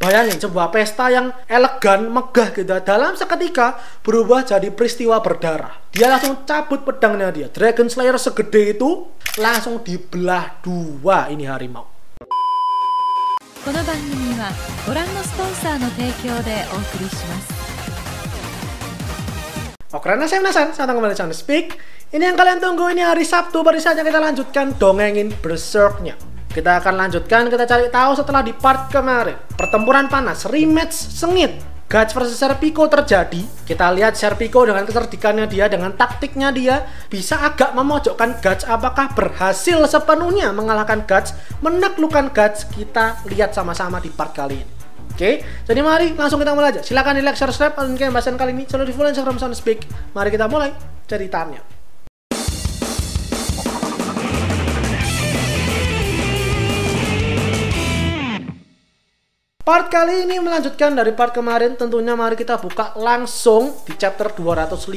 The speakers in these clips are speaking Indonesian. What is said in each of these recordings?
Bayangin sebuah pesta yang elegan, megah gitu, dalam seketika berubah jadi peristiwa berdarah. Dia langsung cabut pedangnya dia. Dragon Slayer segede itu langsung dibelah dua ini harimau. この番組はご覧のスポンサーの提供でお送りします。 Oke, karena saya penasaran, saya kembali channel Speak. Ini yang kalian tunggu, ini hari Sabtu, baru saja kita lanjutkan dongengin Berserk-nya. Kita akan lanjutkan, kita cari tahu setelah di part kemarin. Pertempuran panas, rematch sengit. Guts versus Serpico terjadi. Kita lihat Serpico dengan kecerdikannya dia, dengan taktiknya dia, bisa agak memojokkan Guts. Apakah berhasil sepenuhnya mengalahkan Guts, menaklukkan Guts? Kita lihat sama-sama di part kali ini. Oke, jadi mari langsung kita mulai aja. Silahkan di like, share, subscribe, dan pembahasan kali ini selalu di follow Instagram Sound Speak. Mari kita mulai ceritanya. Part kali ini melanjutkan dari part kemarin. Tentunya mari kita buka langsung di chapter 258.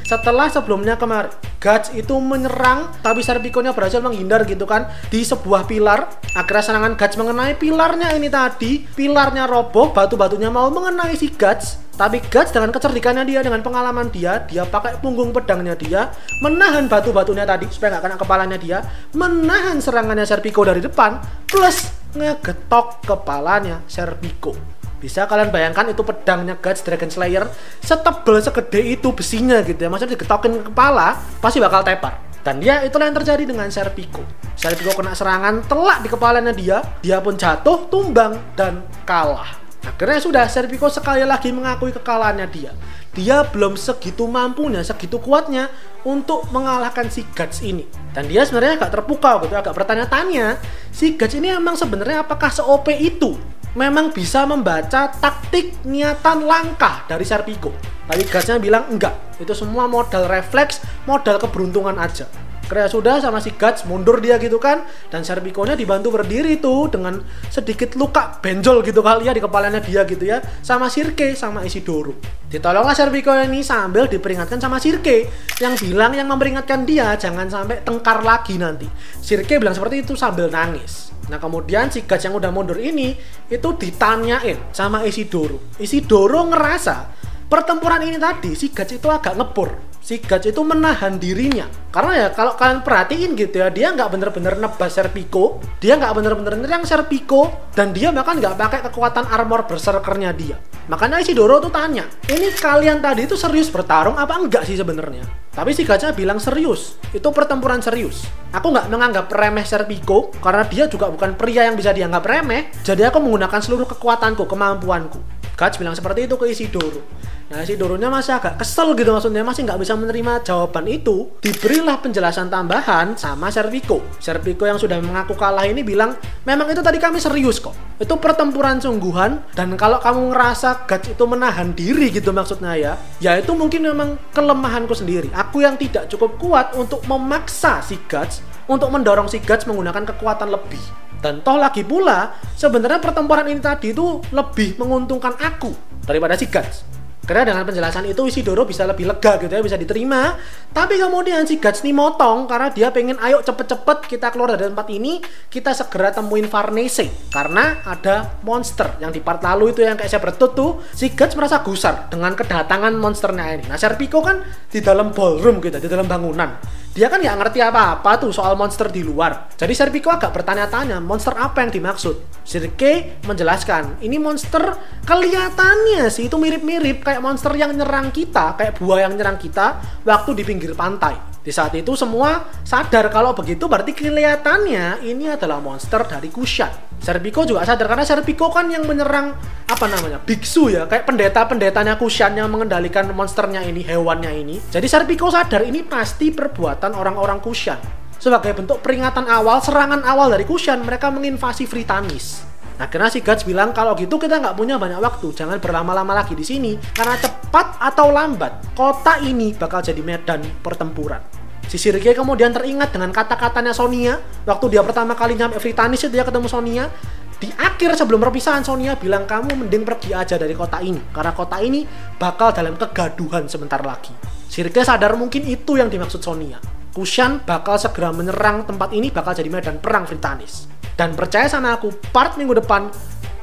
Setelah sebelumnya kemarin Guts itu menyerang, tapi Serpico-nya berhasil menghindar gitu kan di sebuah pilar. Akhirnya serangan Guts mengenai pilarnya ini tadi. Pilarnya roboh, batu-batunya mau mengenai si Guts. Tapi Guts dengan kecerdikannya dia, dengan pengalaman dia pakai punggung pedangnya dia, menahan batu-batunya tadi supaya nggak kena kepalanya dia, menahan serangannya Serpico dari depan, plus ngegetok kepalanya Serpico. Bisa kalian bayangkan itu pedangnya Guts Dragon Slayer setebal segede itu besinya gitu ya. Maksudnya digetokin ke kepala pasti bakal tepar. Dan dia itulah yang terjadi dengan Serpico. Serpico kena serangan telak di kepalanya dia pun jatuh, tumbang, dan kalah. Akhirnya sudah, Serpico sekali lagi mengakui kekalahannya dia. Dia belum segitu mampunya, segitu kuatnya untuk mengalahkan si Guts ini. Dan dia sebenarnya agak terpukau gitu, agak bertanya-tanya, si Guts ini emang sebenarnya apakah se-OP itu? Memang bisa membaca taktik niatan langkah dari Serpico. Tapi Gutsnya bilang enggak, itu semua modal refleks, modal keberuntungan aja. Karena sudah sama si Guts mundur dia gitu kan, dan Serpico-nya dibantu berdiri tuh dengan sedikit luka benjol gitu kali ya di kepalanya dia gitu ya, sama Sirke sama Isidoro. Ditolonglah Serpico ini sambil diperingatkan sama Sirke yang bilang, yang memperingatkan dia jangan sampai tengkar lagi nanti. Sirke bilang seperti itu sambil nangis. Nah kemudian si Guts yang udah mundur ini itu ditanyain sama Isidoro. Isidoro ngerasa pertempuran ini tadi si Guts itu agak ngebor. Si Guts itu menahan dirinya. Karena ya kalau kalian perhatiin gitu ya, dia nggak bener-bener nebas Serpico, dia nggak bener-bener nyerang Serpico, dan dia bahkan nggak pakai kekuatan armor berserkernya dia. Makanya Isidoro tuh tanya, ini kalian tadi itu serius bertarung apa enggak sih sebenarnya? Tapi si Gutsnya bilang serius, itu pertempuran serius. Aku nggak menganggap remeh Serpico, karena dia juga bukan pria yang bisa dianggap remeh. Jadi aku menggunakan seluruh kekuatanku, kemampuanku. Guts bilang seperti itu ke Isidoro. Nah Isidoro-nya masih agak kesel gitu, maksudnya masih nggak bisa menerima jawaban itu. Diberilah penjelasan tambahan sama Serpico. Serpico yang sudah mengaku kalah ini bilang, memang itu tadi kami serius kok. Itu pertempuran sungguhan, dan kalau kamu ngerasa Guts itu menahan diri gitu maksudnya ya itu mungkin memang kelemahanku sendiri. Aku yang tidak cukup kuat untuk memaksa si Guts, untuk mendorong si Guts menggunakan kekuatan lebih. Dan toh lagi pula, sebenarnya pertempuran ini tadi itu lebih menguntungkan aku daripada si Guts. Karena dengan penjelasan itu Isidoro bisa lebih lega gitu ya, bisa diterima. Tapi kemudian si Guts nih motong karena dia pengen ayo cepet-cepet kita keluar dari tempat ini, kita segera temuin Farnese. Karena ada monster yang di part lalu itu yang kayak saya bertut tuh, si Guts merasa gusar dengan kedatangan monsternya ini. Nah Serpico kan di dalam ballroom gitu, di dalam bangunan. Dia kan nggak ngerti apa-apa tuh soal monster di luar. Jadi Serpico agak bertanya-tanya, monster apa yang dimaksud? Sirke menjelaskan, ini monster kelihatannya sih itu mirip-mirip kayak monster yang nyerang kita, kayak buah yang nyerang kita waktu di pinggir pantai. Di saat itu semua sadar kalau begitu berarti kelihatannya ini adalah monster dari Kushan. Serpico juga sadar karena Serpico kan yang menyerang biksu ya, kayak pendeta-pendetanya Kushan yang mengendalikan monsternya ini, hewannya ini. Jadi Serpico sadar ini pasti perbuatan orang-orang Kushan. Sebagai bentuk peringatan awal, serangan awal dari Kushan, mereka menginvasi Fritanis. Nah, karena si Guts bilang kalau gitu kita nggak punya banyak waktu, jangan berlama-lama lagi di sini karena cepat atau lambat kota ini bakal jadi medan pertempuran. Si Sirke kemudian teringat dengan kata-katanya Sonia waktu dia pertama kali nyampe Fritanis itu dia ketemu Sonia. Di akhir sebelum perpisahan Sonia bilang kamu mending pergi aja dari kota ini karena kota ini bakal dalam kegaduhan sebentar lagi. Sirke sadar mungkin itu yang dimaksud Sonia. Kushan bakal segera menyerang tempat ini, bakal jadi medan perang Fritanis. Dan percaya sama aku, part minggu depan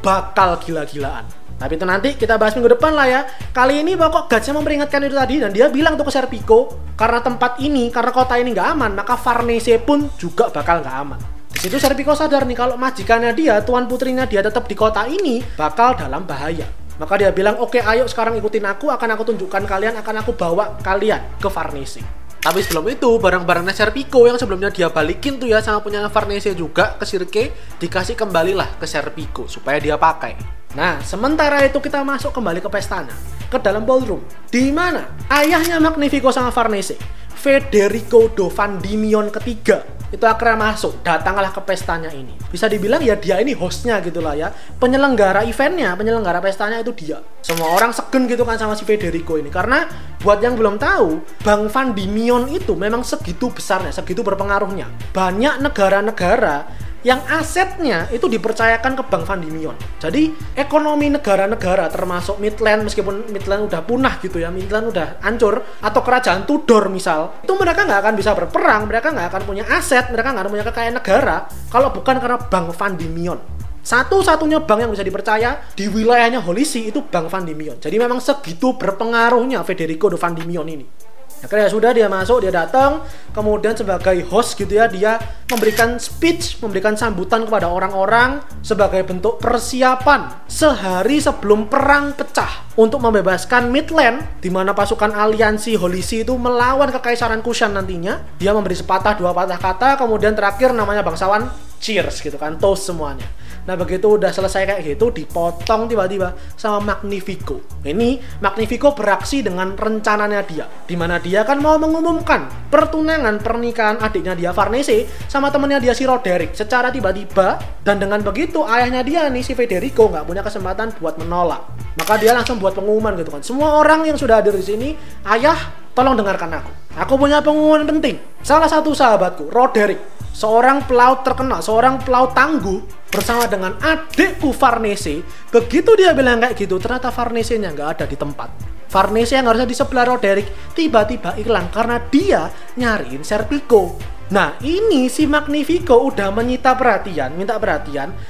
bakal gila-gilaan. Tapi itu nanti kita bahas minggu depan lah ya. Kali ini pokok Guts-nya memperingatkan itu tadi, dan dia bilang tuh ke Serpico, karena tempat ini, karena kota ini nggak aman, maka Farnese pun juga bakal nggak aman. Di situ Serpico sadar nih kalau majikannya dia, tuan putrinya dia tetap di kota ini bakal dalam bahaya. Maka dia bilang, oke, ayo sekarang ikutin aku, akan aku tunjukkan kalian, akan aku bawa kalian ke Farnese. Tapi sebelum itu, barang-barangnya Serpico yang sebelumnya dia balikin tuh ya sama punya Farnese juga ke Sirke, dikasih kembalilah ke Serpico supaya dia pakai. Nah, sementara itu kita masuk kembali ke pestanya, ke dalam ballroom, di mana ayahnya Magnifico sama Farnese, Federico do Vandimion ketiga, itu akhirnya masuk, datanglah ke pestanya ini. Bisa dibilang ya dia ini hostnya gitu lah ya, penyelenggara eventnya, penyelenggara pestanya itu dia. Semua orang segen gitu kan sama si Federico ini, karena buat yang belum tahu, Bank Vandimion itu memang segitu besarnya, segitu berpengaruhnya. Banyak negara-negara yang asetnya itu dipercayakan ke Bank Vandimion. Jadi ekonomi negara-negara termasuk Midland, meskipun Midland udah punah gitu ya, Midland udah hancur, atau kerajaan Tudor misal, itu mereka nggak akan bisa berperang, mereka nggak akan punya aset, mereka nggak akan punya kekayaan negara kalau bukan karena Bank Vandimion. Satu-satunya bank yang bisa dipercaya di wilayahnya Holy See itu Bank Vandimion. Jadi memang segitu berpengaruhnya Federico do Vandimion ini. Akhirnya sudah dia masuk, dia datang, kemudian sebagai host gitu ya, dia memberikan speech, memberikan sambutan kepada orang-orang sebagai bentuk persiapan sehari sebelum perang pecah untuk membebaskan Midland, di mana pasukan aliansi Holy See itu melawan kekaisaran Kushan nantinya. Dia memberi sepatah dua patah kata, kemudian terakhir namanya bangsawan cheers gitu kan, toast semuanya. Nah begitu udah selesai kayak gitu, dipotong tiba-tiba sama Magnifico. Ini Magnifico beraksi dengan rencananya dia, dimana dia kan mau mengumumkan pertunangan pernikahan adiknya dia Farnese sama temennya dia si Roderick secara tiba-tiba. Dan dengan begitu ayahnya dia nih si Federico nggak punya kesempatan buat menolak. Maka dia langsung buat pengumuman gitu kan, semua orang yang sudah hadir di sini, ayah tolong dengarkan aku punya pengumuman penting. Salah satu sahabatku Roderick, seorang pelaut terkenal, seorang pelaut tangguh, bersama dengan adikku Farnese. Begitu dia bilang kayak gitu, ternyata Farnese-nya nggak ada di tempat. Farnese yang harusnya di sebelah Roderick tiba-tiba hilang karena dia nyariin Serpico. Nah ini si Magnifico udah minta perhatian,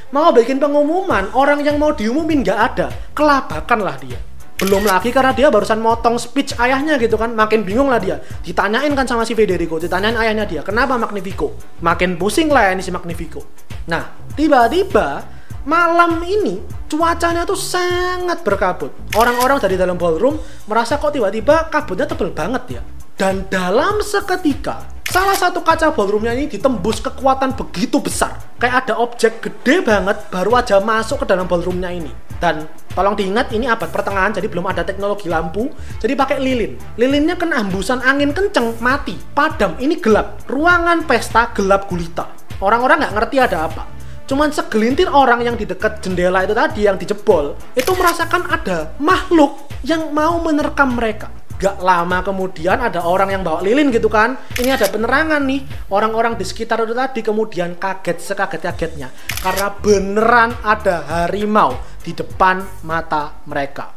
mau bikin pengumuman, orang yang mau diumumin nggak ada, kelabakan lah dia. Belum lagi karena dia barusan motong speech ayahnya gitu kan, makin bingung lah dia. Ditanyain kan sama si Federico, ditanyain ayahnya dia, kenapa Magnifico? Makin pusing lah ya ini si Magnifico. Nah, tiba-tiba malam ini cuacanya tuh sangat berkabut. Orang-orang dari dalam ballroom merasa kok tiba-tiba kabutnya tebel banget ya. Dan dalam seketika, salah satu kaca ballroomnya ini ditembus kekuatan begitu besar. Kayak ada objek gede banget baru aja masuk ke dalam ballroomnya ini. Dan tolong diingat ini abad pertengahan, jadi belum ada teknologi lampu, jadi pakai lilin. Lilinnya kena hembusan angin kenceng, mati, padam, ini gelap. Ruangan pesta gelap gulita. Orang-orang nggak ngerti ada apa. Cuman segelintir orang yang di dekat jendela itu tadi yang dijebol, itu merasakan ada makhluk yang mau menerkam mereka. Gak lama kemudian ada orang yang bawa lilin gitu kan, ini ada penerangan nih. Orang-orang di sekitar itu tadi kemudian kaget sekaget-kagetnya karena beneran ada harimau di depan mata mereka.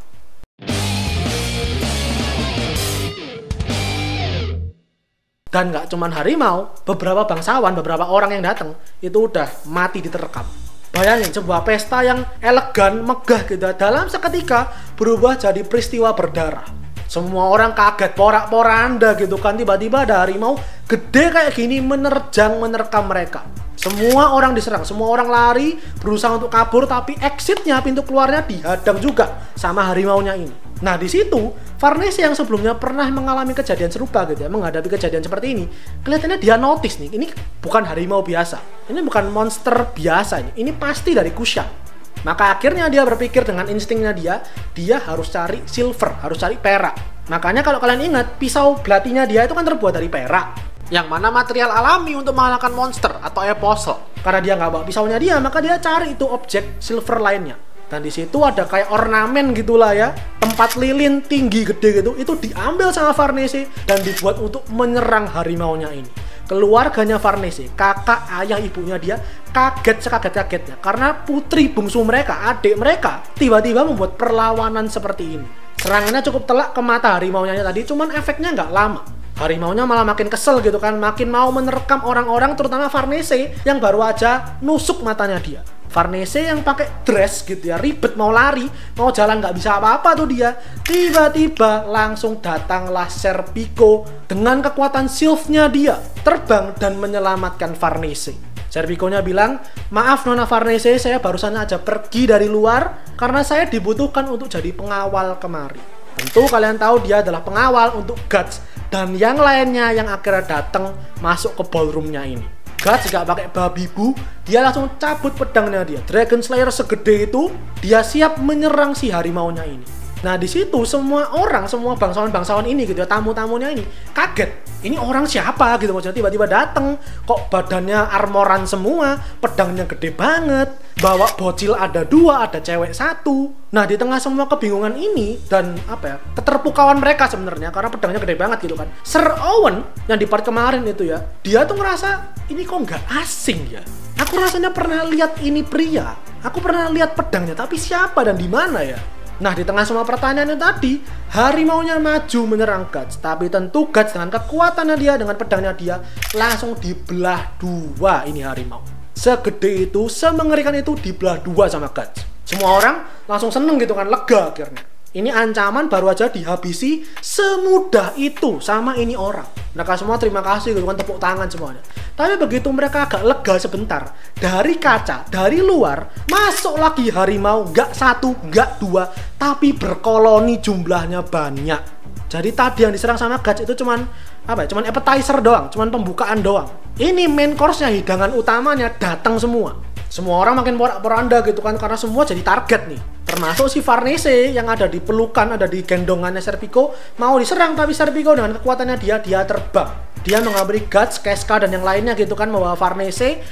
Dan gak cuman harimau, beberapa bangsawan, beberapa orang yang datang itu udah mati diterkam. Bayangin sebuah pesta yang elegan, megah gitu, dalam seketika berubah jadi peristiwa berdarah. Semua orang kaget, porak-poranda gitu kan, tiba-tiba ada harimau gede kayak gini menerkam mereka. Semua orang diserang, semua orang lari, berusaha untuk kabur, tapi exitnya, pintu keluarnya dihadang juga sama harimaunya ini. Nah di situ Farnese yang sebelumnya pernah mengalami kejadian serupa gitu ya, menghadapi kejadian seperti ini, kelihatannya dia notice nih, ini bukan harimau biasa, ini bukan monster biasa, ini pasti dari Kushan. Maka akhirnya dia berpikir dengan instingnya dia harus cari silver, harus cari perak. Makanya kalau kalian ingat, pisau belatinya dia itu kan terbuat dari perak, yang mana material alami untuk mengalahkan monster atau apostle. Karena dia nggak bawa pisaunya dia, maka dia cari itu objek silver lainnya. Dan di situ ada kayak ornamen gitulah ya, tempat lilin tinggi gede gitu, itu diambil sama Farnese dan dibuat untuk menyerang harimaunya ini. Keluarganya Farnese, kakak, ayah, ibunya dia kaget sekaget-kagetnya karena putri bungsu mereka, adik mereka, tiba-tiba membuat perlawanan seperti ini. Serangannya cukup telak ke mata harimaunya tadi, cuman efeknya nggak lama. Harimaunya malah makin kesel gitu kan, makin mau menerkam orang-orang, terutama Farnese yang baru aja nusuk matanya dia. Farnese yang pakai dress gitu ya, ribet mau lari, mau jalan nggak bisa apa-apa tuh dia. Tiba-tiba langsung datanglah Serpico dengan kekuatan sylph-nya dia, terbang dan menyelamatkan Farnese. Serpico-nya bilang, maaf Nona Farnese, saya barusan aja pergi dari luar karena saya dibutuhkan untuk jadi pengawal kemari. Tentu kalian tahu dia adalah pengawal untuk Guts dan yang lainnya yang akhirnya datang masuk ke ballroom-nya ini. Guts gak pakai babi bu, dia langsung cabut pedangnya dia. Dragon Slayer segede itu, dia siap menyerang si harimaunya ini. Nah di situ semua orang, semua bangsawan-bangsawan ini gitu ya, tamu-tamunya ini kaget. Ini orang siapa gitu, maksudnya tiba-tiba datang, kok badannya armoran semua, pedangnya gede banget, bawa bocil ada 2, ada cewek 1. Nah di tengah semua kebingungan ini dan apa ya, keterpukauan mereka sebenarnya karena pedangnya gede banget gitu kan. Sir Owen yang di part kemarin itu ya, dia tuh ngerasa ini kok nggak asing ya. Aku rasanya pernah lihat ini pria, aku pernah lihat pedangnya, tapi siapa dan di mana ya? Nah di tengah semua pertanyaan itu tadi, harimaunya maju menyerang Guts. Tapi tentu Guts dengan kekuatannya dia, dengan pedangnya dia, langsung dibelah 2 ini harimau. Segede itu, semengerikan itu dibelah 2 sama Guts. Semua orang langsung seneng gitu kan, lega akhirnya. Ini ancaman baru aja dihabisi semudah itu sama ini orang. Mereka semua terima kasih gitu kan, tepuk tangan semuanya. Tapi begitu mereka agak lega sebentar, dari kaca, dari luar masuk lagi harimau, nggak 1, nggak 2, tapi berkoloni jumlahnya banyak. Jadi tadi yang diserang sama Guts itu cuman apa ya? Cuman appetizer doang, cuman pembukaan doang. Ini main course-nya, hidangan utamanya datang semua. Semua orang makin porak-poranda gitu kan, karena semua jadi target nih. Termasuk si Farnese yang ada di pelukan, ada di gendongannya Serpico, mau diserang tapi Serpico dengan kekuatannya dia terbang. Dia menghampiri Guts, Casca dan yang lainnya gitu kan, membawa Farnese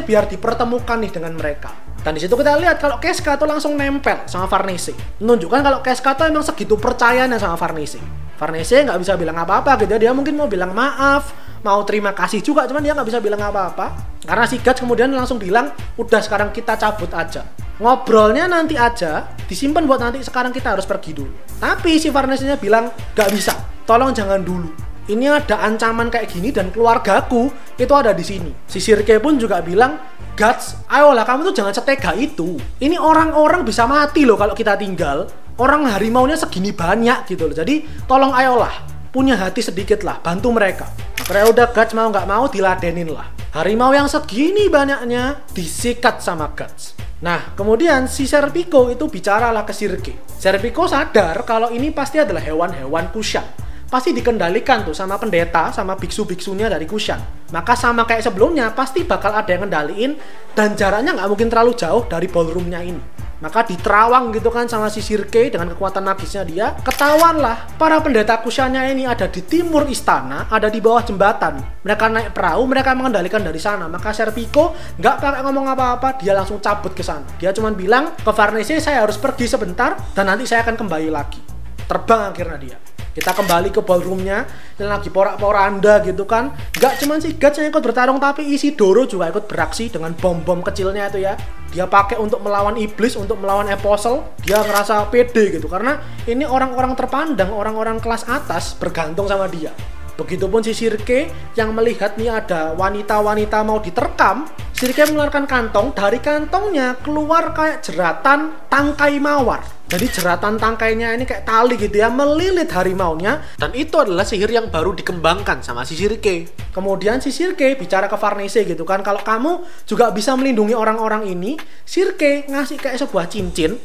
biar dipertemukan nih dengan mereka. Dan di situ kita lihat kalau Casca tuh langsung nempel sama Farnese, menunjukkan kalau Casca tuh emang segitu percayanya sama Farnese. Farnese nggak bisa bilang apa-apa gitu, dia mungkin mau bilang maaf, mau terima kasih juga, cuman dia nggak bisa bilang apa-apa karena si Guts kemudian langsung bilang, udah sekarang kita cabut aja, ngobrolnya nanti aja, disimpan buat nanti, sekarang kita harus pergi dulu. Tapi si Farnese-nya bilang, nggak bisa, tolong jangan dulu, ini ada ancaman kayak gini dan keluargaku itu ada di sini. Si Sirke pun juga bilang, Guts, ayolah kamu tuh jangan setega itu, ini orang-orang bisa mati loh kalau kita tinggal, orang harimaunya segini banyak gitu loh, jadi tolong ayolah, punya hati sedikit lah, bantu mereka. Akhirnya udah Guts mau nggak mau diladenin lah. Harimau yang segini banyaknya disikat sama Guts. Nah, kemudian si Serpico itu bicaralah ke Sirke. Serpico sadar kalau ini pasti adalah hewan-hewan Kushan. Pasti dikendalikan tuh sama pendeta, sama biksu-biksunya dari Kushan. Maka sama kayak sebelumnya, pasti bakal ada yang ngendaliin dan jaraknya nggak mungkin terlalu jauh dari ballroomnya ini. Maka diterawang gitu kan sama si Sirke dengan kekuatan magisnya dia. Ketahuan lah para pendeta Kushannya ini ada di timur istana, ada di bawah jembatan. Mereka naik perahu, mereka mengendalikan dari sana. Maka Serpico nggak pakai ngomong apa-apa, dia langsung cabut ke sana. Dia cuma bilang ke Farnese, saya harus pergi sebentar dan nanti saya akan kembali lagi. Terbang akhirnya dia. Kita kembali ke ballroomnya yang lagi porak-poranda gitu kan. Gak cuma si Guts yang ikut bertarung, tapi Isidoro juga ikut beraksi dengan bom-bom kecilnya itu ya. Dia pakai untuk melawan iblis, untuk melawan apostle. Dia ngerasa pede gitu karena ini orang-orang terpandang, orang-orang kelas atas bergantung sama dia. Begitupun si Sirke yang melihat nih ada wanita-wanita mau diterkam. Sirke mengeluarkan kantong, dari kantongnya keluar kayak jeratan tangkai mawar. Jadi jeratan tangkainya ini kayak tali gitu ya, melilit harimaunya. Dan itu adalah sihir yang baru dikembangkan sama si Sirke. Kemudian si Sirke bicara ke Farnese gitu kan, kalau kamu juga bisa melindungi orang-orang ini. Sirke ngasih kayak sebuah cincin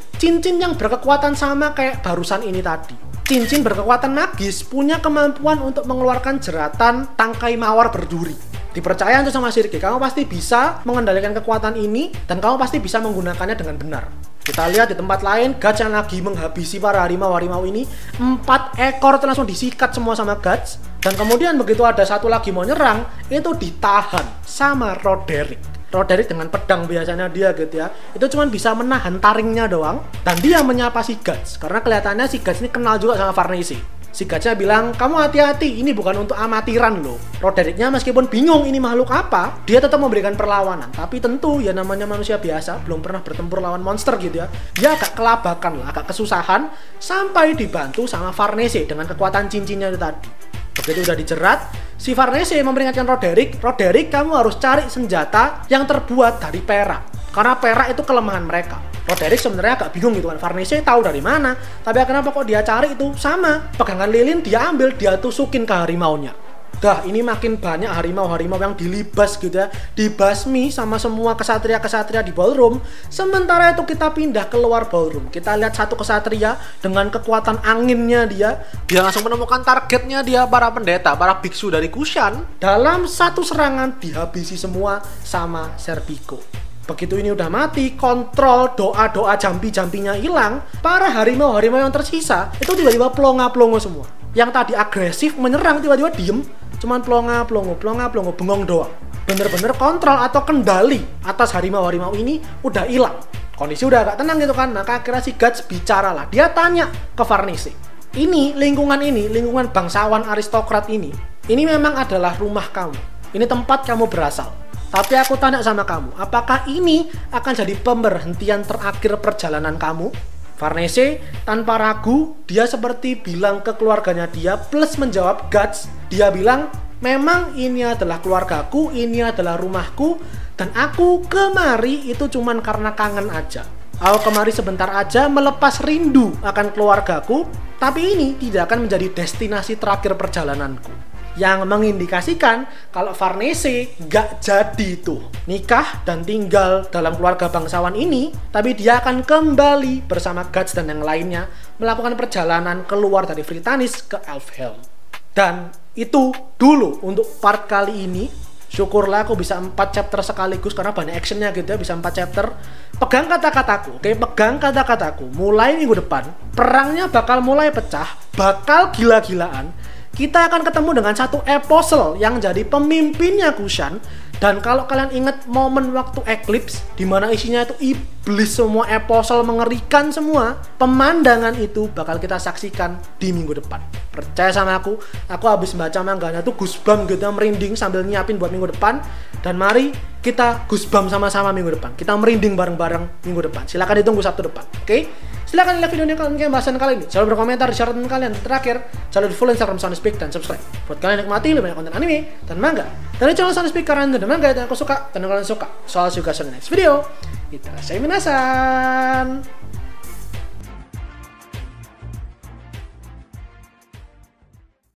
yang berkekuatan sama kayak barusan ini tadi. Cincin berkekuatan magis, punya kemampuan untuk mengeluarkan jeratan tangkai mawar berduri. Dipercaya itu sama Sirke, kamu pasti bisa mengendalikan kekuatan ini dan kamu pasti bisa menggunakannya dengan benar. Kita lihat di tempat lain, Guts yang lagi menghabisi para harimau-harimau ini, 4 ekor langsung disikat semua sama Guts. Dan kemudian begitu ada satu lagi mau nyerang, itu ditahan sama Roderick. Roderick dengan pedang biasanya dia gitu ya, itu cuma bisa menahan taringnya doang. Dan dia menyapa si Guts, karena kelihatannya si Guts ini kenal juga sama Farnese. Si Gutsnya bilang, kamu hati-hati, ini bukan untuk amatiran loh. Rodericknya meskipun bingung ini makhluk apa, dia tetap memberikan perlawanan. Tapi tentu ya namanya manusia biasa, belum pernah bertempur lawan monster gitu ya. Dia agak kelabakan lah, agak kesusahan, sampai dibantu sama Farnese dengan kekuatan cincinnya itu tadi. Begitu udah dijerat, si Farnese memperingatkan Roderick, kamu harus cari senjata yang terbuat dari perak. Karena perak itu kelemahan mereka. Roderick sebenarnya agak bingung gitu kan. Varnese tahu dari mana, tapi kenapa kok dia cari itu sama. Pegangan lilin dia ambil, dia tusukin ke harimaunya. Dah, ini makin banyak harimau-harimau yang dilibas gitu ya, dibasmi sama semua kesatria-kesatria di ballroom. Sementara itu kita pindah keluar ballroom. Kita lihat satu kesatria dengan kekuatan anginnya dia langsung menemukan targetnya dia, para pendeta, para biksu dari Kushan. Dalam satu serangan dihabisi semua sama Serpico. Begitu ini udah mati, kontrol doa-doa jampi-jampinya hilang, para harimau-harimau yang tersisa itu tiba-tiba plonga-plongo semua. Yang tadi agresif menyerang tiba-tiba diem, cuman plonga-plongo, bengong doang. Bener-bener kontrol atau kendali atas harimau-harimau ini udah hilang. Kondisi udah agak tenang gitu kan. Maka akhirnya si Guts bicara lah. Dia tanya ke Varnese, lingkungan bangsawan aristokrat ini memang adalah rumah kamu. Ini tempat kamu berasal. Tapi aku tanya sama kamu, apakah ini akan jadi pemberhentian terakhir perjalanan kamu? Varnese tanpa ragu, dia seperti bilang ke keluarganya dia plus menjawab Guts. Dia bilang, memang ini adalah keluargaku, ini adalah rumahku, dan aku kemari itu cuman karena kangen aja. Aku kemari sebentar aja melepas rindu akan keluargaku, tapi ini tidak akan menjadi destinasi terakhir perjalananku. Yang mengindikasikan kalau Varnese gak jadi tuh nikah dan tinggal dalam keluarga bangsawan ini, tapi dia akan kembali bersama Guts dan yang lainnya melakukan perjalanan keluar dari Vritannis ke Elfhelm. Dan itu dulu untuk part kali ini. Syukurlah aku bisa 4 chapter sekaligus karena banyak actionnya gitu ya, bisa 4 chapter. Pegang kata-kataku, oke, pegang kata-kataku. Mulai minggu depan perangnya bakal mulai pecah, bakal gila-gilaan. Kita akan ketemu dengan satu apostle yang jadi pemimpinnya Kushan. Dan kalau kalian ingat momen waktu Eclipse, di mana isinya itu iblis semua, apostle mengerikan semua, pemandangan itu bakal kita saksikan di minggu depan. Percaya sama aku habis baca mangganya tuh goosebump gitu, merinding sambil nyiapin buat minggu depan. Dan mari kita goosebump sama-sama minggu depan. Kita merinding bareng-bareng minggu depan. Silahkan ditunggu Sabtu depan, oke? Silahkan like videonya kalian bahasan kali ini. Jangan berkomentar di share kalian. Terakhir, jangan lupa follow Instagram Sonispeak dan subscribe. Buat kalian yang nikmati lebih banyak konten anime dan manga dari channel Sonispeak karena dan manga yang aku suka dan kalian suka. Soal juga next video. Itadashi minasan.